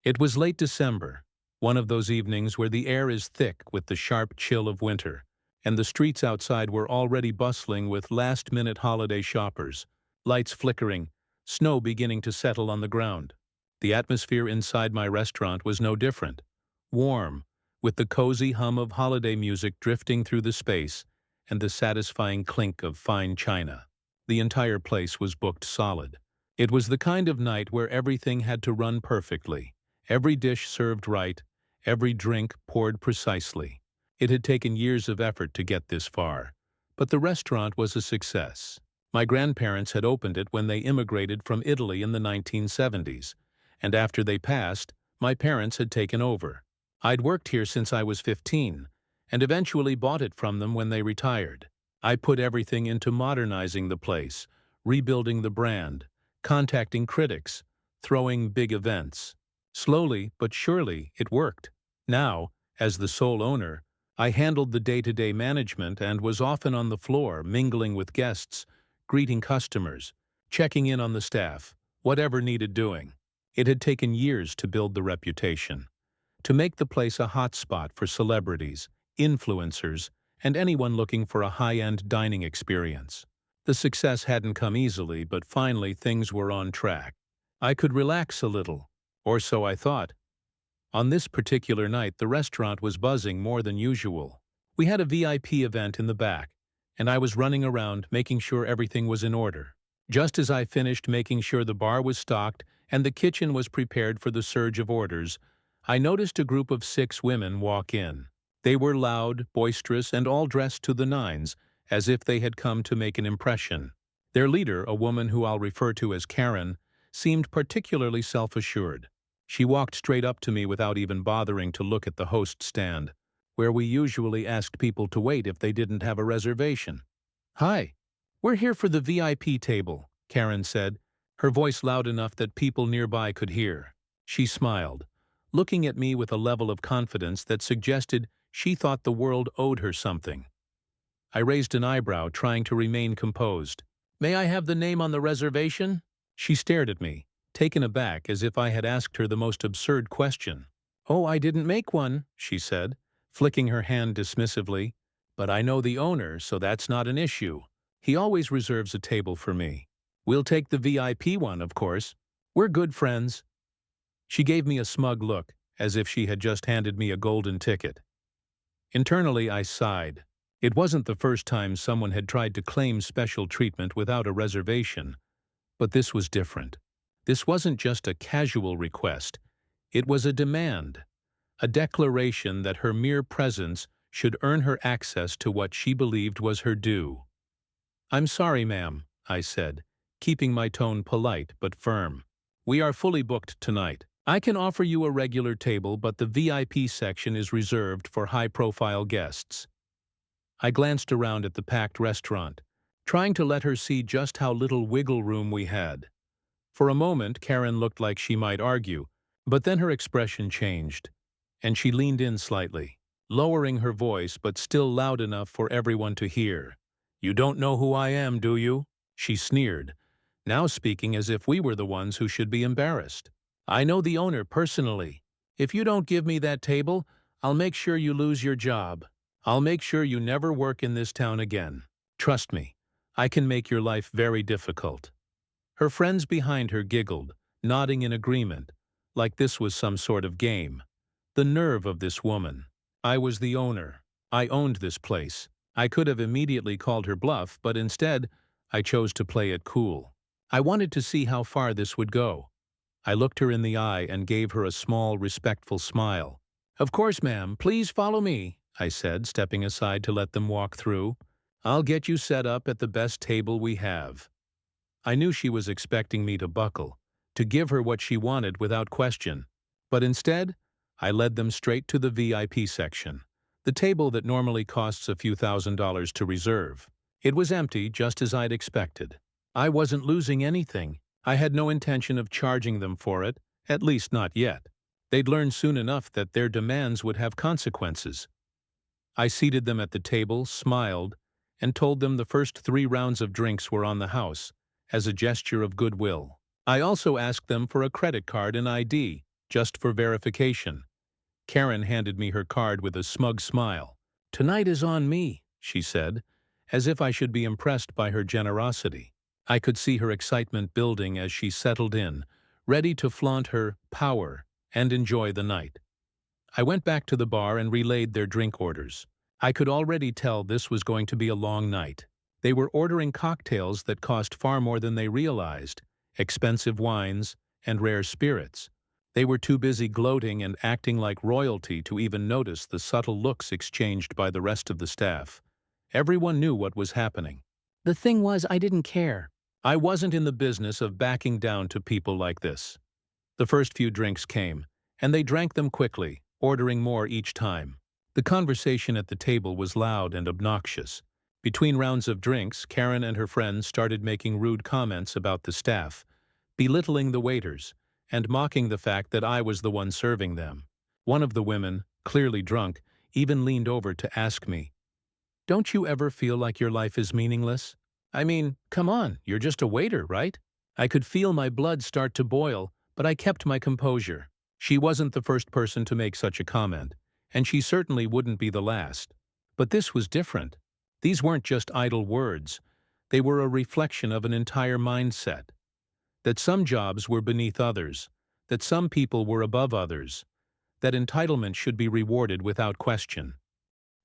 It was late December, one of those evenings where the air is thick with the sharp chill of winter, and the streets outside were already bustling with last-minute holiday shoppers, lights flickering, snow beginning to settle on the ground. The atmosphere inside my restaurant was no different, warm, with the cozy hum of holiday music drifting through the space and the satisfying clink of fine china. The entire place was booked solid. It was the kind of night where everything had to run perfectly. Every dish served right, every drink poured precisely. It had taken years of effort to get this far, but the restaurant was a success. My grandparents had opened it when they immigrated from Italy in the 1970s, and after they passed, my parents had taken over. I'd worked here since I was 15, and eventually bought it from them when they retired. I put everything into modernizing the place, rebuilding the brand, contacting critics, throwing big events. Slowly but surely, it worked. Now, as the sole owner, I handled the day-to-day management and was often on the floor, mingling with guests, greeting customers, checking in on the staff, whatever needed doing. It had taken years to build the reputation, to make the place a hotspot for celebrities, influencers, and anyone looking for a high-end dining experience. The success hadn't come easily, but finally things were on track. I could relax a little, or so I thought. On this particular night, the restaurant was buzzing more than usual. We had a VIP event in the back, and I was running around making sure everything was in order. Just as I finished making sure the bar was stocked and the kitchen was prepared for the surge of orders, I noticed a group of 6 women walk in. They were loud, boisterous, and all dressed to the nines, as if they had come to make an impression. Their leader, a woman who I'll refer to as Karen, seemed particularly self-assured. She walked straight up to me without even bothering to look at the host stand, where we usually asked people to wait if they didn't have a reservation. "Hi, we're here for the VIP table," Karen said, her voice loud enough that people nearby could hear. She smiled, looking at me with a level of confidence that suggested she thought the world owed her something. I raised an eyebrow, trying to remain composed. "May I have the name on the reservation?" She stared at me, taken aback as if I had asked her the most absurd question. "Oh, I didn't make one," she said, flicking her hand dismissively. "But I know the owner, so that's not an issue. He always reserves a table for me. We'll take the VIP one, of course. We're good friends." She gave me a smug look, as if she had just handed me a golden ticket. Internally, I sighed. It wasn't the first time someone had tried to claim special treatment without a reservation, but this was different. This wasn't just a casual request. It was a demand, a declaration that her mere presence should earn her access to what she believed was her due. "I'm sorry, ma'am," I said, keeping my tone polite but firm. "We are fully booked tonight. I can offer you a regular table, but the VIP section is reserved for high-profile guests." I glanced around at the packed restaurant, trying to let her see just how little wiggle room we had. For a moment, Karen looked like she might argue, but then her expression changed, and she leaned in slightly, lowering her voice but still loud enough for everyone to hear. "You don't know who I am, do you?" she sneered, now speaking as if we were the ones who should be embarrassed. "I know the owner personally. If you don't give me that table, I'll make sure you lose your job. I'll make sure you never work in this town again. Trust me, I can make your life very difficult." Her friends behind her giggled, nodding in agreement, like this was some sort of game. The nerve of this woman. I was the owner. I owned this place. I could have immediately called her bluff, but instead, I chose to play it cool. I wanted to see how far this would go. I looked her in the eye and gave her a small, respectful smile. "Of course, ma'am, please follow me," I said, stepping aside to let them walk through. "I'll get you set up at the best table we have." I knew she was expecting me to buckle, to give her what she wanted without question. But instead, I led them straight to the VIP section, the table that normally costs a few $1,000s to reserve. It was empty, just as I'd expected. I wasn't losing anything. I had no intention of charging them for it, at least not yet. They'd learn soon enough that their demands would have consequences. I seated them at the table, smiled, and told them the first 3 rounds of drinks were on the house, as a gesture of goodwill. I also asked them for a credit card and ID. just for verification. Karen handed me her card with a smug smile. "Tonight is on me," she said, as if I should be impressed by her generosity. I could see her excitement building as she settled in, ready to flaunt her power and enjoy the night. I went back to the bar and relayed their drink orders. I could already tell this was going to be a long night. They were ordering cocktails that cost far more than they realized, expensive wines and rare spirits. They were too busy gloating and acting like royalty to even notice the subtle looks exchanged by the rest of the staff. Everyone knew what was happening. The thing was, I didn't care. I wasn't in the business of backing down to people like this. The first few drinks came, and they drank them quickly, ordering more each time. The conversation at the table was loud and obnoxious. Between rounds of drinks, Karen and her friends started making rude comments about the staff, belittling the waiters, and mocking the fact that I was the one serving them. One of the women, clearly drunk, even leaned over to ask me, "Don't you ever feel like your life is meaningless? I mean, come on, you're just a waiter, right?" I could feel my blood start to boil, but I kept my composure. She wasn't the first person to make such a comment, and she certainly wouldn't be the last. But this was different. These weren't just idle words. They were a reflection of an entire mindset. That some jobs were beneath others, that some people were above others, that entitlement should be rewarded without question.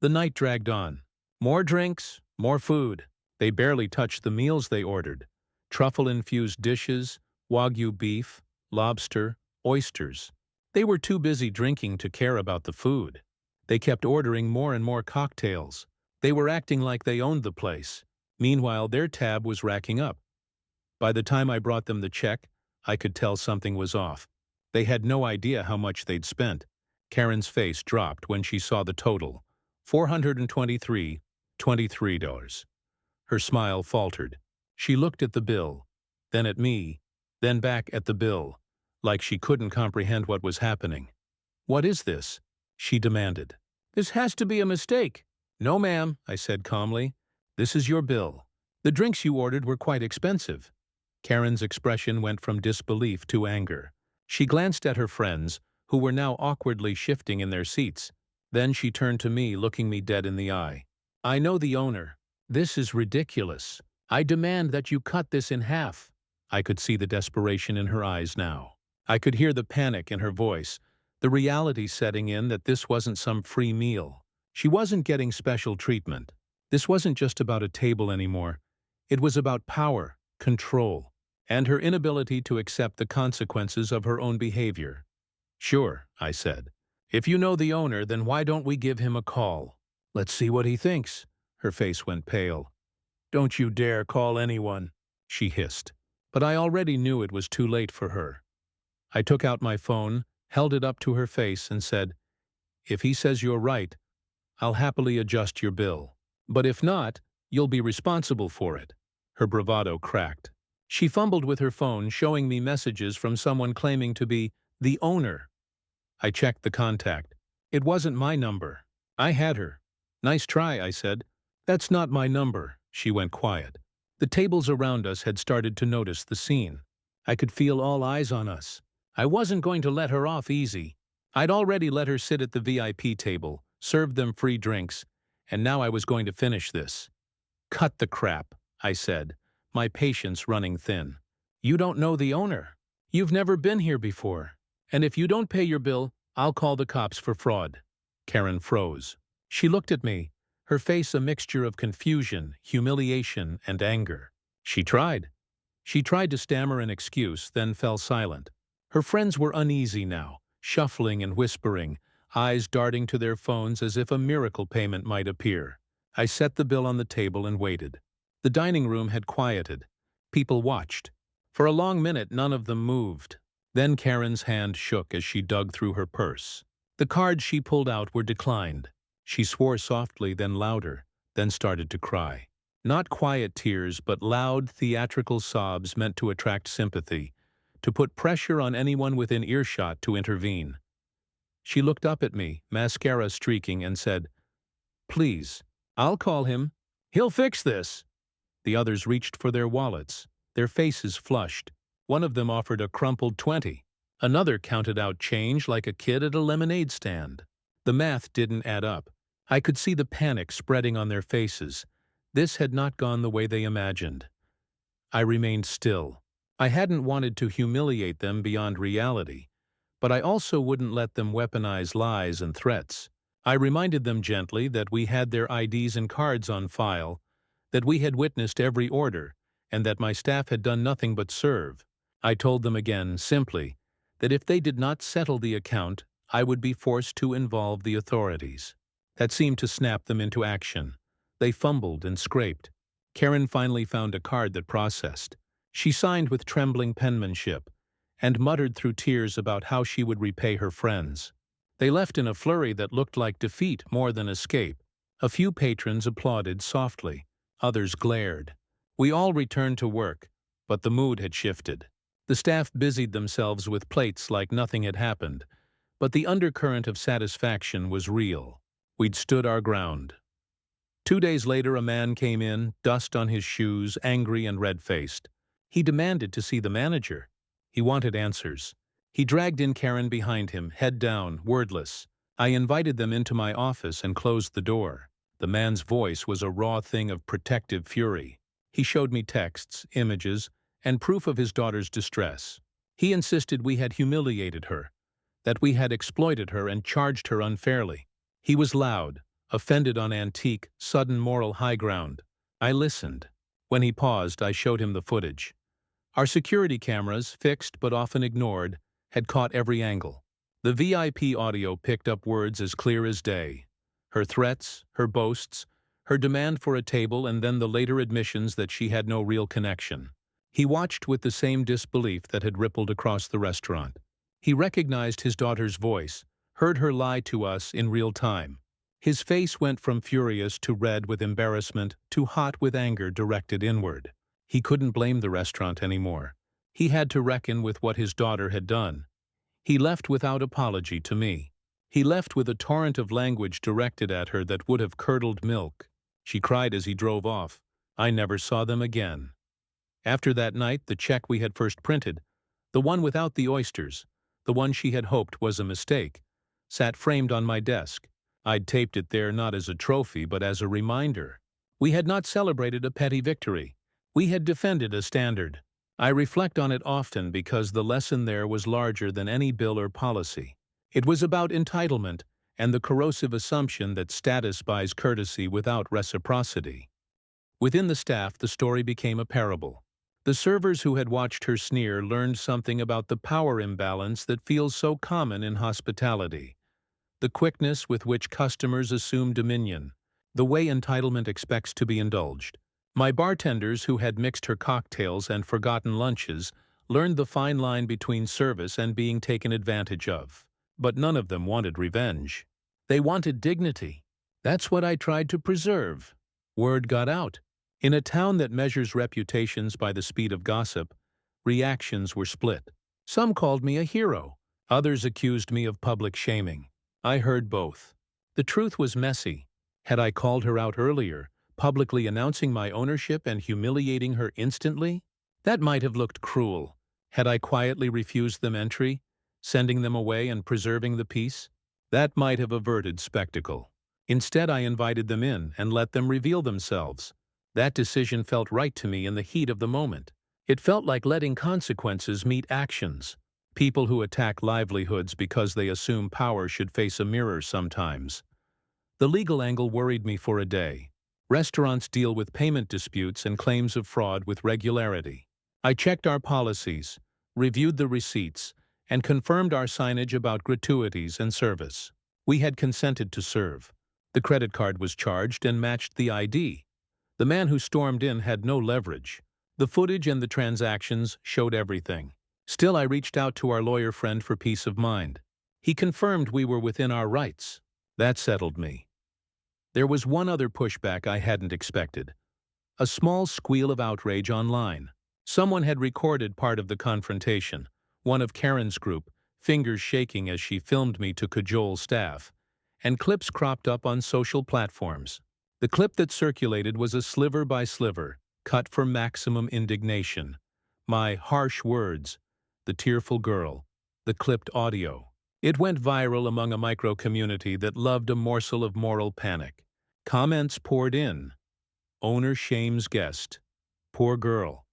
The night dragged on. More drinks, more food. They barely touched the meals they ordered. Truffle-infused dishes, Wagyu beef, lobster, oysters. They were too busy drinking to care about the food. They kept ordering more and more cocktails. They were acting like they owned the place. Meanwhile, their tab was racking up. By the time I brought them the check, I could tell something was off. They had no idea how much they'd spent. Karen's face dropped when she saw the total. $423.23. Her smile faltered. She looked at the bill, then at me, then back at the bill, like she couldn't comprehend what was happening. "What is this?" she demanded. "This has to be a mistake." "No, ma'am," I said calmly. "This is your bill. The drinks you ordered were quite expensive." Karen's expression went from disbelief to anger. She glanced at her friends, who were now awkwardly shifting in their seats. Then she turned to me, looking me dead in the eye. "I know the owner. This is ridiculous. I demand that you cut this in half." I could see the desperation in her eyes now. I could hear the panic in her voice, the reality setting in that this wasn't some free meal. She wasn't getting special treatment. This wasn't just about a table anymore. It was about power, control, and her inability to accept the consequences of her own behavior. "Sure," I said. "If you know the owner, then why don't we give him a call? Let's see what he thinks." Her face went pale. "Don't you dare call anyone," she hissed. But I already knew it was too late for her. I took out my phone, held it up to her face, and said, "If he says you're right, I'll happily adjust your bill. But if not, you'll be responsible for it." Her bravado cracked. She fumbled with her phone, showing me messages from someone claiming to be the owner. I checked the contact. It wasn't my number. I had her. "Nice try," I said. "That's not my number." She went quiet. The tables around us had started to notice the scene. I could feel all eyes on us. I wasn't going to let her off easy. I'd already let her sit at the VIP table, served them free drinks, and now I was going to finish this. "Cut the crap," I said, my patience running thin. "You don't know the owner. You've never been here before. And if you don't pay your bill, I'll call the cops for fraud." Karen froze. She looked at me, her face a mixture of confusion, humiliation, and anger. She tried. She tried to stammer an excuse, then fell silent. Her friends were uneasy now, shuffling and whispering, eyes darting to their phones as if a miracle payment might appear. I set the bill on the table and waited. The dining room had quieted. People watched. For a long minute, none of them moved. Then Karen's hand shook as she dug through her purse. The cards she pulled out were declined. She swore softly, then louder, then started to cry. Not quiet tears, but loud, theatrical sobs meant to attract sympathy, to put pressure on anyone within earshot to intervene. She looked up at me, mascara streaking, and said, "Please, I'll call him. He'll fix this." The others reached for their wallets, their faces flushed. One of them offered a crumpled 20. Another counted out change like a kid at a lemonade stand. The math didn't add up. I could see the panic spreading on their faces. This had not gone the way they imagined. I remained still. I hadn't wanted to humiliate them beyond reality, but I also wouldn't let them weaponize lies and threats. I reminded them gently that we had their IDs and cards on file, that we had witnessed every order, and that my staff had done nothing but serve. I told them again, simply, that if they did not settle the account, I would be forced to involve the authorities. That seemed to snap them into action. They fumbled and scraped. Karen finally found a card that processed. She signed with trembling penmanship and muttered through tears about how she would repay her friends. They left in a flurry that looked like defeat more than escape. A few patrons applauded softly. Others glared. We all returned to work, but the mood had shifted. The staff busied themselves with plates like nothing had happened, but the undercurrent of satisfaction was real. We'd stood our ground. 2 days later, a man came in, dust on his shoes, angry and red-faced. He demanded to see the manager. He wanted answers. He dragged in Karen behind him, head down, wordless. I invited them into my office and closed the door. The man's voice was a raw thing of protective fury. He showed me texts, images, and proof of his daughter's distress. He insisted we had humiliated her, that we had exploited her and charged her unfairly. He was loud, offended on antique, sudden moral high ground. I listened. When he paused, I showed him the footage. Our security cameras, fixed but often ignored, had caught every angle. The VIP audio picked up words as clear as day. Her threats, her boasts, her demand for a table, and then the later admissions that she had no real connection. He watched with the same disbelief that had rippled across the restaurant. He recognized his daughter's voice, heard her lie to us in real time. His face went from furious to red with embarrassment to hot with anger directed inward. He couldn't blame the restaurant anymore. He had to reckon with what his daughter had done. He left without apology to me. He left with a torrent of language directed at her that would have curdled milk. She cried as he drove off. I never saw them again. After that night, the check we had first printed, the one without the oysters, the one she had hoped was a mistake, sat framed on my desk. I'd taped it there not as a trophy but as a reminder. We had not celebrated a petty victory. We had defended a standard. I reflect on it often because the lesson there was larger than any bill or policy. It was about entitlement and the corrosive assumption that status buys courtesy without reciprocity. Within the staff, the story became a parable. The servers who had watched her sneer learned something about the power imbalance that feels so common in hospitality. The quickness with which customers assume dominion, the way entitlement expects to be indulged. My bartenders who had mixed her cocktails and forgotten lunches learned the fine line between service and being taken advantage of. But none of them wanted revenge. They wanted dignity. That's what I tried to preserve. Word got out. In a town that measures reputations by the speed of gossip, reactions were split. Some called me a hero. Others accused me of public shaming. I heard both. The truth was messy. Had I called her out earlier, publicly announcing my ownership and humiliating her instantly? That might have looked cruel. Had I quietly refused them entry, sending them away and preserving the peace? That might have averted spectacle. Instead, I invited them in and let them reveal themselves. That decision felt right to me in the heat of the moment. It felt like letting consequences meet actions. People who attack livelihoods because they assume power should face a mirror sometimes. The legal angle worried me for a day. Restaurants deal with payment disputes and claims of fraud with regularity. I checked our policies, reviewed the receipts, and confirmed our signage about gratuities and service. We had consented to serve. The credit card was charged and matched the ID. The man who stormed in had no leverage. The footage and the transactions showed everything. Still, I reached out to our lawyer friend for peace of mind. He confirmed we were within our rights. That settled me. There was one other pushback I hadn't expected. A small squeal of outrage online. Someone had recorded part of the confrontation, one of Karen's group, fingers shaking as she filmed me to cajole staff, and clips cropped up on social platforms. The clip that circulated was a sliver by sliver, cut for maximum indignation. My harsh words, the tearful girl, the clipped audio. It went viral among a micro-community that loved a morsel of moral panic. Comments poured in. Owner shames guest. Poor girl.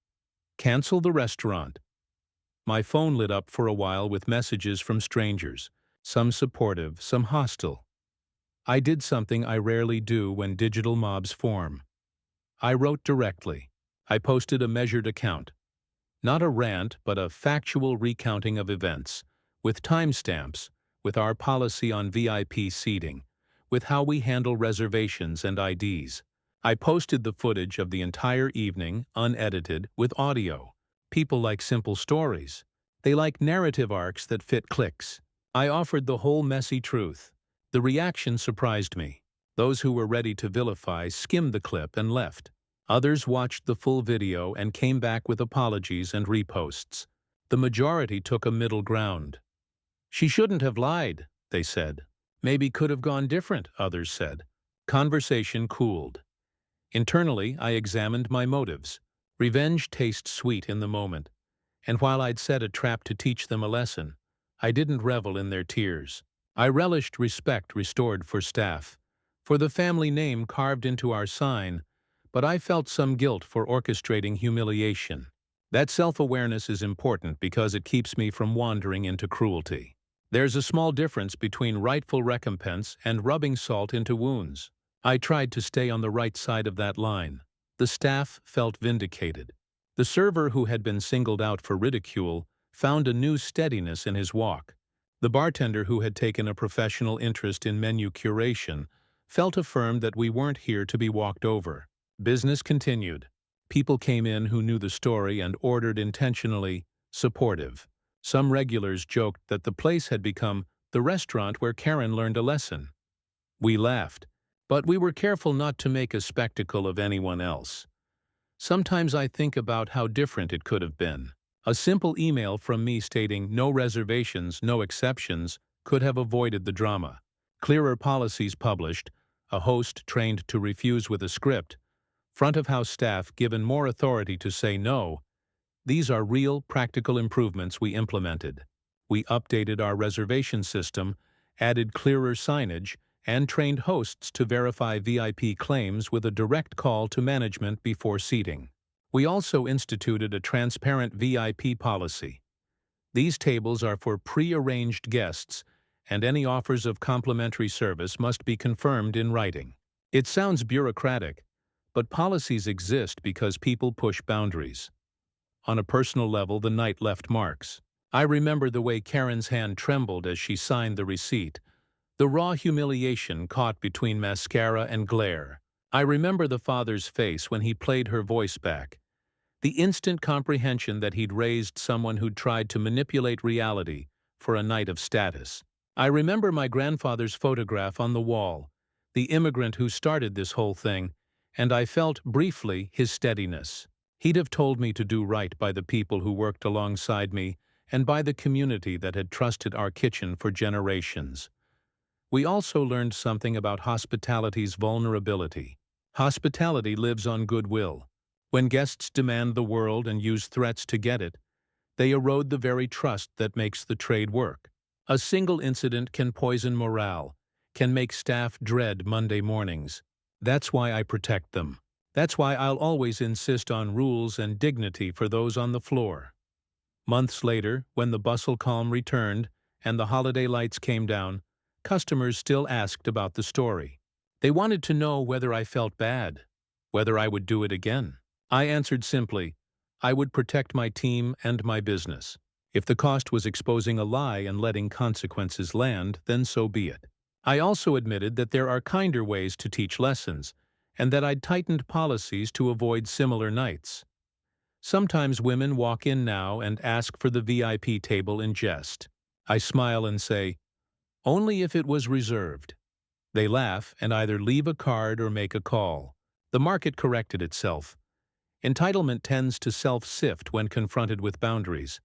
Cancel the restaurant. My phone lit up for a while with messages from strangers, some supportive, some hostile. I did something I rarely do when digital mobs form. I wrote directly. I posted a measured account. Not a rant, but a factual recounting of events, with timestamps, with our policy on VIP seating, with how we handle reservations and IDs. I posted the footage of the entire evening, unedited, with audio. People like simple stories. They like narrative arcs that fit clicks. I offered the whole messy truth. The reaction surprised me. Those who were ready to vilify skimmed the clip and left. Others watched the full video and came back with apologies and reposts. The majority took a middle ground. She shouldn't have lied, they said. Maybe could have gone different, others said. Conversation cooled. Internally, I examined my motives. Revenge tastes sweet in the moment. And while I'd set a trap to teach them a lesson, I didn't revel in their tears. I relished respect restored for staff, for the family name carved into our sign, but I felt some guilt for orchestrating humiliation. That self-awareness is important because it keeps me from wandering into cruelty. There's a small difference between rightful recompense and rubbing salt into wounds. I tried to stay on the right side of that line. The staff felt vindicated. The server who had been singled out for ridicule found a new steadiness in his walk. The bartender who had taken a professional interest in menu curation felt affirmed that we weren't here to be walked over. Business continued. People came in who knew the story and ordered intentionally supportive. Some regulars joked that the place had become the restaurant where Karen learned a lesson. We laughed, but we were careful not to make a spectacle of anyone else. Sometimes I think about how different it could have been. A simple email from me stating no reservations, no exceptions could have avoided the drama. Clearer policies published, a host trained to refuse with a script, front-of-house staff given more authority to say no. These are real, practical improvements we implemented. We updated our reservation system, added clearer signage, and trained hosts to verify VIP claims with a direct call to management before seating. We also instituted a transparent VIP policy. These tables are for pre-arranged guests, and any offers of complimentary service must be confirmed in writing. It sounds bureaucratic, but policies exist because people push boundaries. On a personal level, the night left marks. I remember the way Karen's hand trembled as she signed the receipt, the raw humiliation caught between mascara and glare. I remember the father's face when he played her voice back, the instant comprehension that he'd raised someone who'd tried to manipulate reality for a night of status. I remember my grandfather's photograph on the wall, the immigrant who started this whole thing, and I felt, briefly, his steadiness. He'd have told me to do right by the people who worked alongside me and by the community that had trusted our kitchen for generations. We also learned something about hospitality's vulnerability. Hospitality lives on goodwill. When guests demand the world and use threats to get it, they erode the very trust that makes the trade work. A single incident can poison morale, can make staff dread Monday mornings. That's why I protect them. That's why I'll always insist on rules and dignity for those on the floor. Months later, when the bustle calm returned and the holiday lights came down, customers still asked about the story. They wanted to know whether I felt bad, whether I would do it again. I answered simply, I would protect my team and my business. If the cost was exposing a lie and letting consequences land, then so be it. I also admitted that there are kinder ways to teach lessons, and that I'd tightened policies to avoid similar nights. Sometimes women walk in now and ask for the VIP table in jest. I smile and say, only if it was reserved. They laugh and either leave a card or make a call. The market corrected itself. Entitlement tends to self-sift when confronted with boundaries.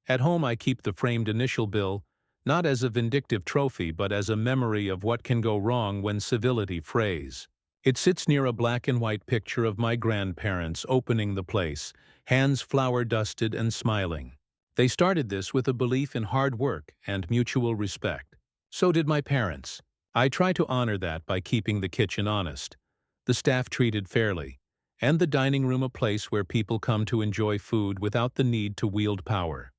At home I keep the framed initial bill, not as a vindictive trophy but as a memory of what can go wrong when civility frays. It sits near a black and white picture of my grandparents opening the place, hands flour-dusted and smiling. They started this with a belief in hard work and mutual respect. So did my parents. I try to honor that by keeping the kitchen honest, the staff treated fairly, and the dining room a place where people come to enjoy food without the need to wield power.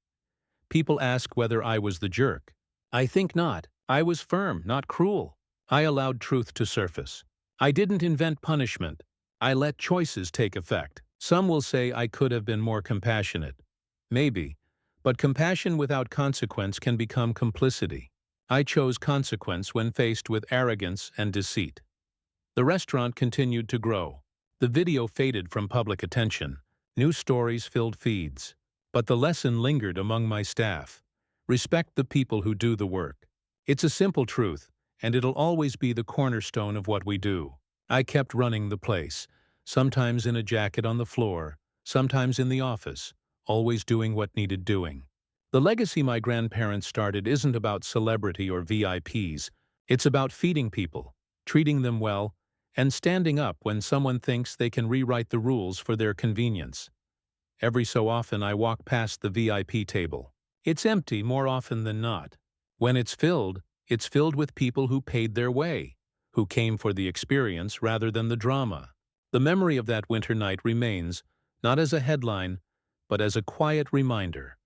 People ask whether I was the jerk. I think not. I was firm, not cruel. I allowed truth to surface. I didn't invent punishment. I let choices take effect. Some will say I could have been more compassionate. Maybe. But compassion without consequence can become complicity. I chose consequence when faced with arrogance and deceit. The restaurant continued to grow. The video faded from public attention. New stories filled feeds. But the lesson lingered among my staff. Respect the people who do the work. It's a simple truth, and it'll always be the cornerstone of what we do. I kept running the place, sometimes in a jacket on the floor, sometimes in the office, always doing what needed doing. The legacy my grandparents started isn't about celebrity or VIPs. It's about feeding people, treating them well, and standing up when someone thinks they can rewrite the rules for their convenience. Every so often I walk past the VIP table. It's empty more often than not. When it's filled with people who paid their way, who came for the experience rather than the drama. The memory of that winter night remains, not as a headline, but as a quiet reminder.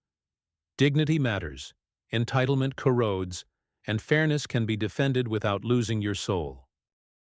Dignity matters, entitlement corrodes, and fairness can be defended without losing your soul.